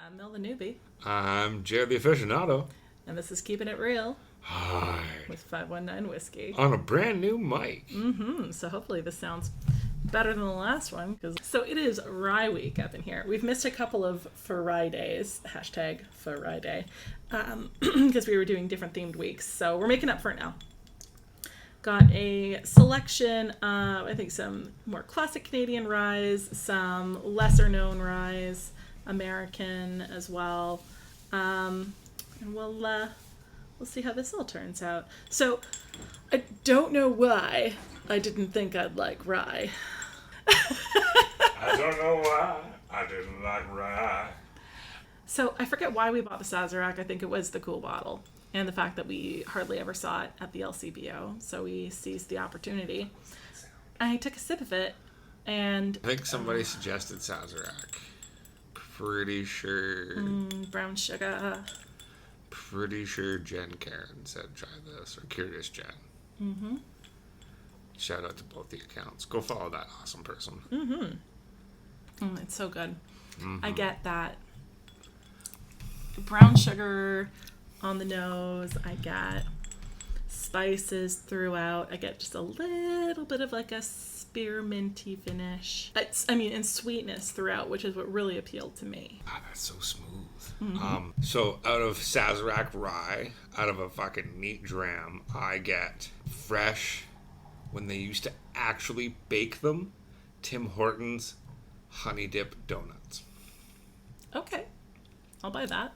I'm Mel the newbie, I'm Jared the aficionado. and this is Keeping It Real Hi. with 519 Whiskey. On a brand new mic. So hopefully this sounds better than the last one. So it is Rye Week up in here. We've missed a couple of Fridays, hashtag Friday, because we were doing different themed weeks. So we're making up for it now. Got a selection of, I think, some more classic Canadian ryes, some lesser known ryes, American as well. And we'll see how this all turns out. So I don't know why I didn't think I'd like rye. I don't know why I didn't like rye. So I forget why we bought the Sazerac. I think it was the cool bottle and the fact that we hardly ever saw it at the LCBO. So we seized the opportunity. I took a sip of it and... I think somebody suggested Sazerac. Pretty sure. Brown sugar. Pretty sure Jen Karen said try this. Or Curious Jen. Mm-hmm. Shout out to both the accounts. Go follow that awesome person. Mm-hmm. It's so good. Mm-hmm. I get that brown sugar on the nose. I get spices throughout. I get just a little bit of like a spearminty finish. And sweetness throughout, which is what really appealed to me. God, that's so smooth. Mm-hmm. So out of Sazerac rye, out of a fucking neat dram, I get fresh, when they used to actually bake them, Tim Hortons honey dip donuts. Okay. I'll buy that.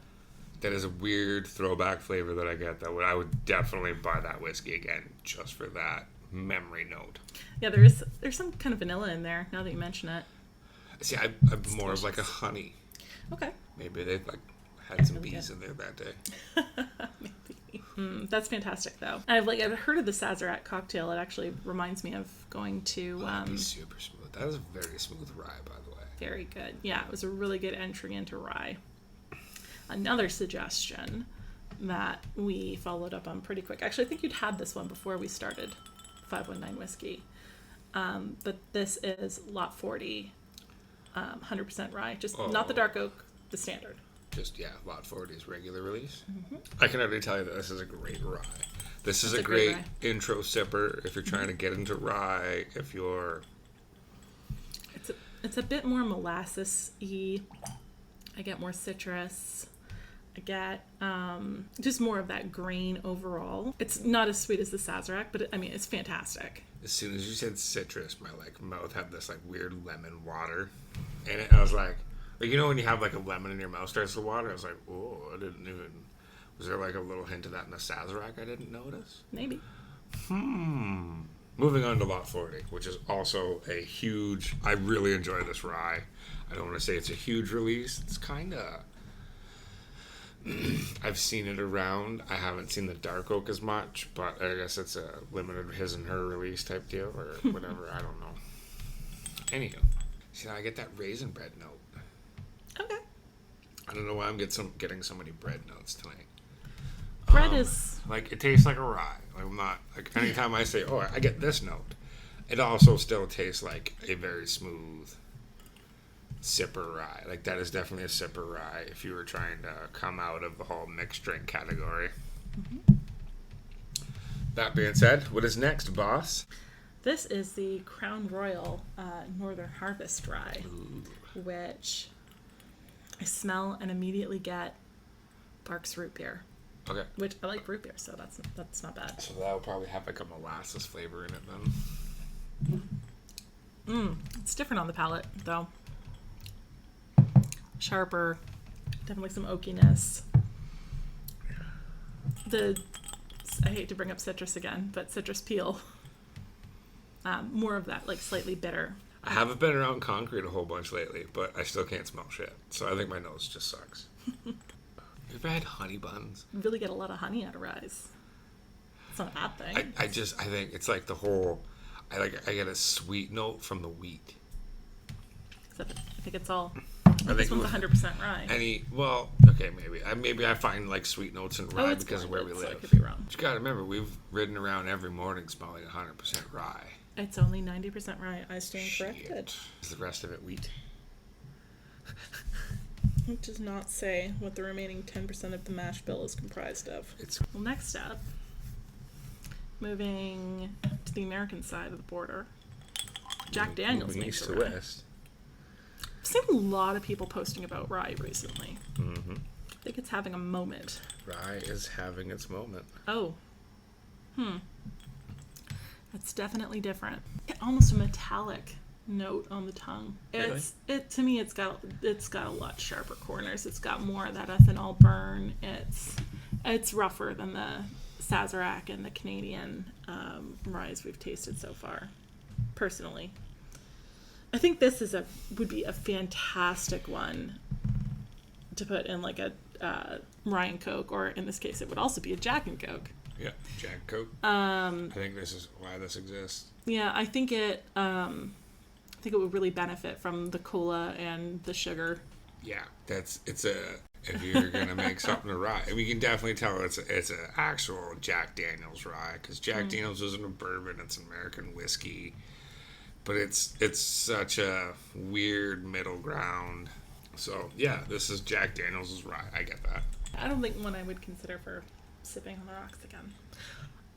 That is a weird throwback flavor that I get. I would definitely buy that whiskey again just for that memory note. Yeah, there's some kind of vanilla in there now that you mention it. See, I'm more of like a honey. Okay. Maybe they've had some Really bees good. in there that day. Maybe. That's fantastic though. I've heard of the Sazerac cocktail. It actually reminds me of going to That'd be super smooth. That is a very smooth rye, by the way. very good. Yeah, it was a really good entry into rye. Another suggestion that we followed up on pretty quick. Actually, I think you'd had this one before we started 519 Whiskey. But this is Lot 40, 100% rye. Just not the dark oak, the standard. Just, Lot 40's regular release. Mm-hmm. I can already tell you that this is a great rye. This is a great rye. intro sipper if you're trying to get into rye, if you're... It's a bit more molasses-y. I get more citrus. I get just more of that grain overall. It's not as sweet as the Sazerac, but it's fantastic. As soon as you said citrus, my mouth had this weird lemon water in it. And I was like, when you have a lemon in your mouth starts to water, I was like, oh, I didn't even... Was there a little hint of that in the Sazerac I didn't notice? Maybe. Moving on to Lot 40, which is also a huge... I really enjoy this rye. I don't want to say it's a huge release. It's kind of... I've seen it around. I haven't seen the dark oak as much, but I guess it's a limited his and her release type deal or whatever. I don't know. Anywho, see, now I get that raisin bread note. Okay. I don't know why I'm getting so many bread notes tonight. Bread is... it tastes like a rye. I'm not... anytime I say, I get this note, it also still tastes like a very smooth sipper rye. That is definitely a sipper rye if you were trying to come out of the whole mixed drink category. Mm-hmm. That being said, what is next, boss? This is the Crown Royal Northern Harvest Rye, which I smell and immediately get Barks root beer. Okay. Which I like root beer, so that's not bad. So that will probably have a molasses flavor in it then. It's different on the palate, though. Sharper, definitely some oakiness. I hate to bring up citrus again, but citrus peel. More of that, slightly bitter. I haven't been around concrete a whole bunch lately, but I still can't smell shit. So I think my nose just sucks. You ever had honey buns? You really get a lot of honey out of ryes. It's not a bad thing. I think it's the whole... I get a sweet note from the wheat. Except I think it's all... I this think one's 100% rye. Maybe I find sweet notes in rye because of where we live. So I could be wrong. But you gotta remember, we've ridden around every morning smelling 100% rye. It's only 90% rye. I stand corrected. Is the rest of it wheat? It does not say what the remaining 10% of the mash bill is comprised of. Well, next up, moving to the American side of the border, Jack Daniel's makes a rye. West. I've seen a lot of people posting about rye recently. Mm-hmm. I think it's having a moment. Rye is having its moment. Oh. That's definitely different. Almost a metallic note on the tongue. To me it's got a lot sharper corners. It's got more of that ethanol burn. It's rougher than the Sazerac and the Canadian ryes we've tasted so far. Personally, I think this would be a fantastic one to put in like a Rye and Coke, or in this case, it would also be a Jack and Coke. Yeah, Jack and Coke. I think this is why this exists. Yeah, I think it would really benefit from the cola and the sugar. Yeah, if you're gonna make something to rye, we can definitely tell it's an actual Jack Daniel's rye, because Jack Daniel's isn't a bourbon; it's an American whiskey. But it's such a weird middle ground. So yeah, this is Jack Daniel's rye. I get that. I don't think one I would consider for sipping on the rocks again.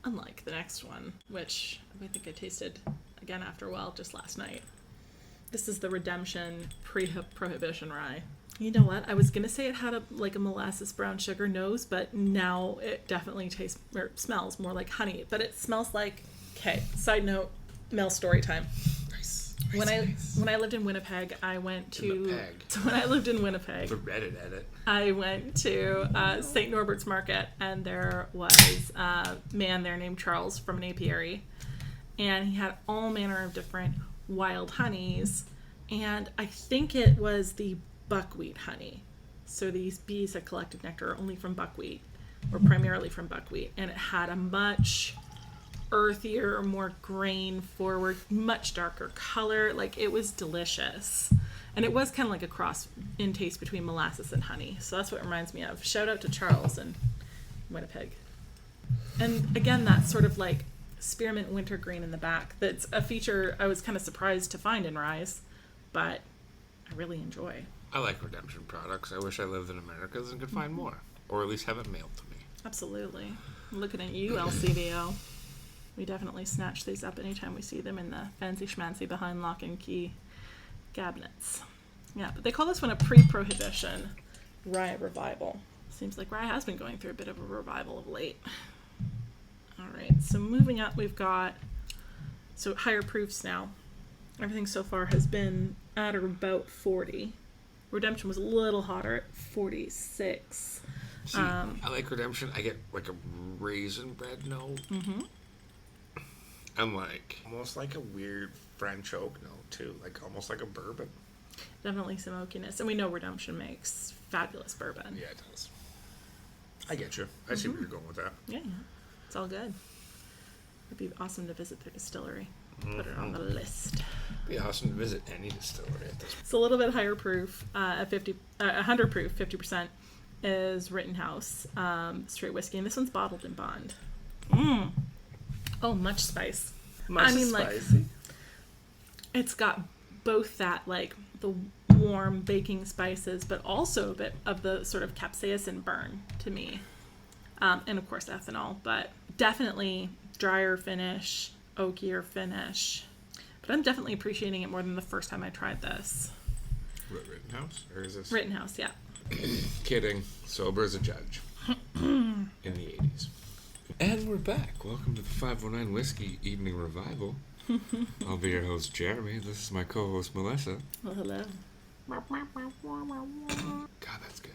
Unlike the next one, which I think I tasted again after a while just last night. This is the Redemption pre-Prohibition rye. You know what? I was gonna say it had a molasses brown sugar nose, but now it definitely tastes or smells more like honey. But it smells like. Okay. Side note, Mel story time. When I lived in Winnipeg, I went to. So when I lived in Winnipeg, the Reddit edit. I went to St. Norbert's Market, and there was a man there named Charles from an apiary, and he had all manner of different wild honeys, and I think it was the buckwheat honey. So these bees had collected nectar only from buckwheat, or primarily from buckwheat, and it had a much earthier, more grain forward, much darker color. Like, it was delicious, and it was kind of like a cross in taste between molasses and honey. So that's what it reminds me of. Shout out to Charles in Winnipeg. And again, that sort of like spearmint wintergreen in the back, that's a feature I was kind of surprised to find in ryes, but I really enjoy. I like Redemption products. I wish I lived in Americas and could find more, or at least have it mailed to me. Absolutely. I'm looking at you, LCBO. We definitely snatch these up anytime we see them in the fancy schmancy behind lock and key cabinets. Yeah, but they call this one a pre-prohibition rye revival. Seems like rye has been going through a bit of a revival of late. All right, so moving up, we've got higher proofs now. Everything so far has been at or about 40. Redemption was a little hotter at 46. See, I like Redemption. I get like a raisin bread note. Mm-hmm. And like almost like a weird French oak note too, like almost like a bourbon. Definitely some oakiness, and we know Redemption makes fabulous bourbon. Yeah, it does. I get you. I see where you're going with that. Yeah, it's all good. It'd be awesome to visit their distillery. Put it on the list. It'd be awesome to visit any distillery at this point. It's a little bit higher proof. At 100 proof, 50% is Rittenhouse straight whiskey, and this one's bottled in bond. Oh, much spice. Spicy. Like, it's got both that, like, the warm baking spices, but also a bit of the sort of capsaicin burn to me. And, of course, ethanol, but definitely drier finish, oakier finish. But I'm definitely appreciating it more than the first time I tried this. What, Rittenhouse? Or is this? Rittenhouse, yeah. Kidding. Sober as a judge. In the 80s. And we're back. Welcome to the 519 Whiskey Evening Revival. I'll be your host, Jeremy. This is my co-host, Melissa. Well, hello. God, that's good.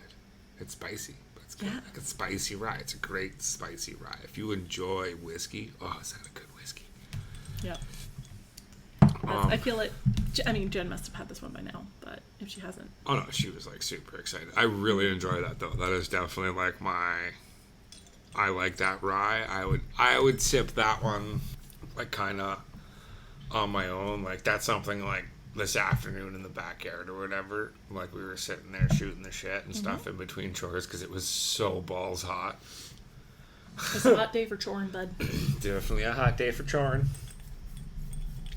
It's spicy, but it's good. Yeah. Like a spicy rye. It's a great spicy rye. If you enjoy whiskey, is that a good whiskey? Yeah. I feel like, Jen must have had this one by now, but if she hasn't. Oh, no, she was, like, super excited. I really enjoy that, though. That is definitely, like, I like that rye. I would sip that one, like, kind of on my own. Like, that's something, like, this afternoon in the backyard or whatever. Like, we were sitting there shooting the shit and stuff in between chores because it was so balls hot. It's a hot day for choring, bud. Definitely a hot day for choring.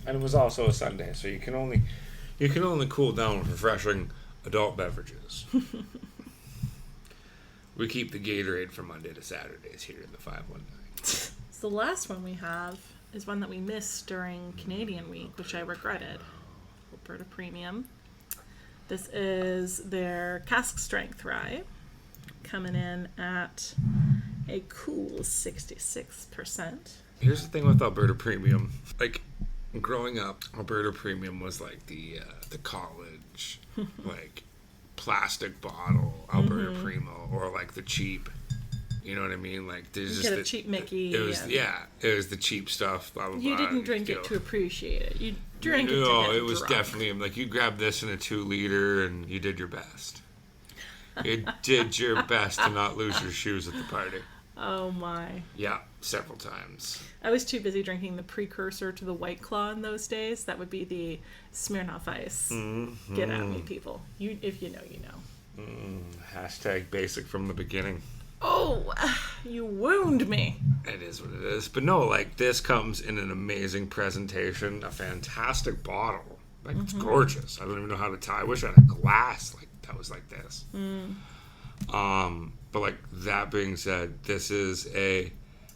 And it was also a Sunday, so you can only cool down with refreshing adult beverages. We keep the Gatorade from Monday to Saturdays here in the 519. So the last one we have is one that we missed during Canadian Week, which I regretted. Alberta Premium. This is their cask strength rye, coming in at a cool 66%. Here's the thing with Alberta Premium. Like, growing up, Alberta Premium was like the college, like, plastic bottle Alberta Primo, or like the cheap, you know what I mean? Like, there's You just get a cheap Mickey. It was the cheap stuff. Blah blah You blah. didn't drink it to appreciate it. You drank it to No, get it was drunk. definitely like you grabbed this in a 2 liter and you did your best. You did your best to not lose your shoes at the party. Oh my. Yeah, several times. I was too busy drinking the precursor to the White Claw in those days. That would be the Smirnoff Ice. Mm-hmm. Get at me, people. If you know, you know. Hashtag basic from the beginning. Oh, you wound me. It is what it is. But no, like, this comes in an amazing presentation, a fantastic bottle. Like, it's gorgeous. I don't even know how to tie. I wish I had a glass like that was like this. But like, that being said, this is a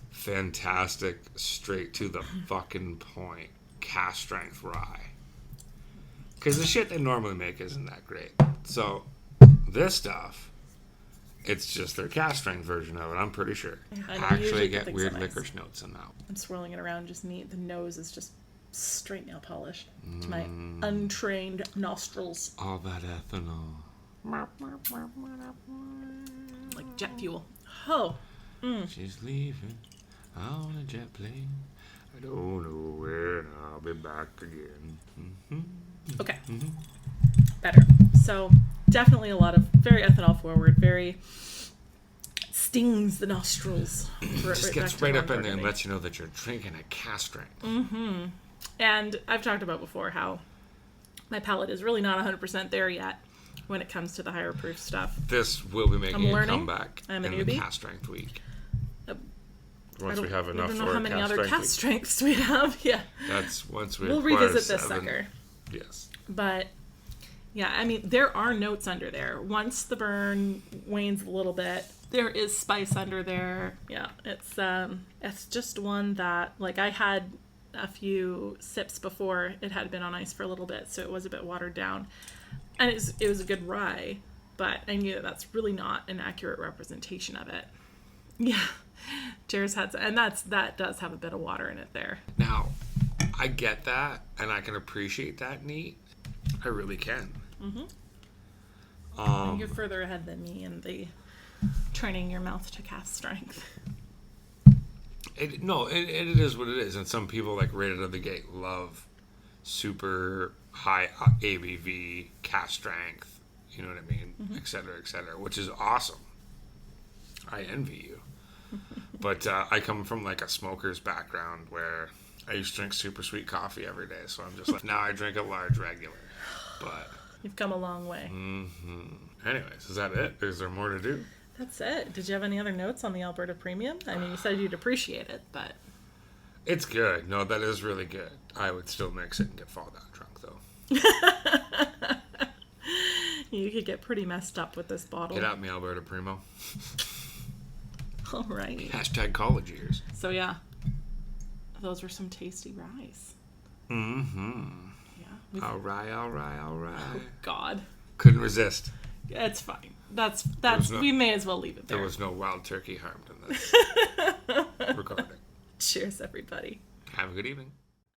fantastic, straight to the fucking point cask strength rye. Because the shit they normally make isn't that great. So this stuff, it's just their cask strength version of it, I'm pretty sure. I Actually usually get think weird so nice. licorice notes in that. I'm swirling it around just neat. The nose is just straight nail polish to my untrained nostrils. All that ethanol. Like jet fuel. Oh. She's leaving on a jet plane. I don't know when I'll be back again. Okay. Better. So definitely a lot of very ethanol forward, very stings the nostrils. Just gets right up in there and lets you know that you're drinking a cask strength. And I've talked about before how my palate is really not 100% there yet when it comes to the higher proof stuff. This will be making a learning. comeback I'm a in the newbie. cask strength week. Once we have enough I don't for know how a many cask other strength cask week. strengths we have. Yeah. That's once we We'll acquire revisit this 7. sucker. Yes. But yeah, I mean, there are notes under there. Once the burn wanes a little bit, there is spice under there. Yeah, it's just one that, like, I had a few sips before it had been on ice for a little bit, so it was a bit watered down. And it was a good rye, but I knew that that's really not an accurate representation of it. Yeah, Jared's had some, and that does have a bit of water in it there. Now, I get that, and I can appreciate that neat. I really can. And you're further ahead than me in the turning your mouth to cask strength. It is what it is, and some people, like, right out of the gate love super high ABV cask strength. You know what I mean, et cetera, which is awesome. I envy you. But I come from like a smoker's background where I used to drink super sweet coffee every day, so I'm just like, now I drink a large regular. But You've come a long way. anyways, is that it? Is there more to do? That's it. Did you have any other notes on the Alberta Premium? I mean, you said you'd appreciate it, but... It's good. No, that is really good. I would still mix it and get fall down drunk, though. You could get pretty messed up with this bottle. Get at me, Alberta Primo. All right. Hashtag college years. So, yeah. Those were some tasty ryes. Yeah. All right. Oh, God. Couldn't resist. It's fine. That's no- we may as well leave it there. There was no wild turkey harmed in this recording. Cheers, everybody. Have a good evening.